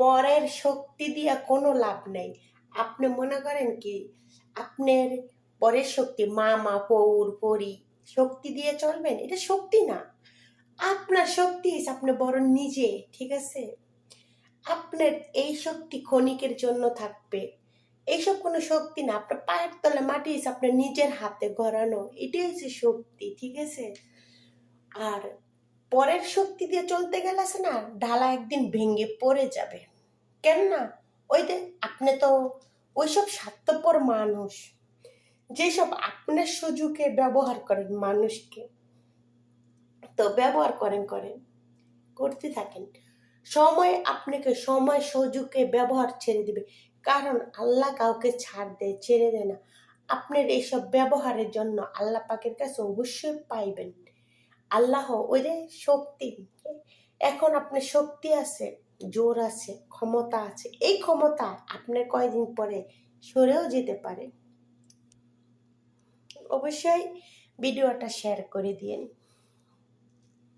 পরের শক্তি দিয়ে কোনো লাভ নেই। আপনি মনে করেন কি আপনার পরের শক্তি মামা পৌর পরি শক্তি দিয়ে চলবেন? এটা শক্তি না। আপনার শক্তি আপনি বড় নিজে, ঠিক আছে? আপনার এই শক্তি ক্ষণিকের জন্য থাকবে। এইসব কোনো শক্তি না। আপনার পায়ের তলে মাটি আপনার নিজের হাতে গড়ানো, এটাই হচ্ছে শক্তি, ঠিক আছে? আর পরের শক্তি দিয়ে চলতে গেলে আছে না, ঢালা একদিন ভেঙে পড়ে যাবে। কেন না? ওই যে আপনি তো ওইসব স্বার্থপর মানুষ, যেসব আপনার সুযোগে ব্যবহার করেন মানুষকে, তো ব্যবহার করেন করতে থাকেন। সময় আপনাকে সময় সুযোগে ব্যবহার ছেড়ে দিবে। কারণ আল্লাহ কাউকে ছাড় দেয়, ছেড়ে দেয় না। আপনার এইসব ব্যবহারের জন্য আল্লাহ পাকের কাছে অবশ্যই পাইবেন। আল্লাহ ওই যে শক্তি, এখন আপনার শক্তি আছে, জোর আছে, ক্ষমতা আছে। এই ক্ষমতা আপনার কয়দিন পরে সরেও যেতে পারে। অবশ্যই ভিডিওটা শেয়ার করে দিন।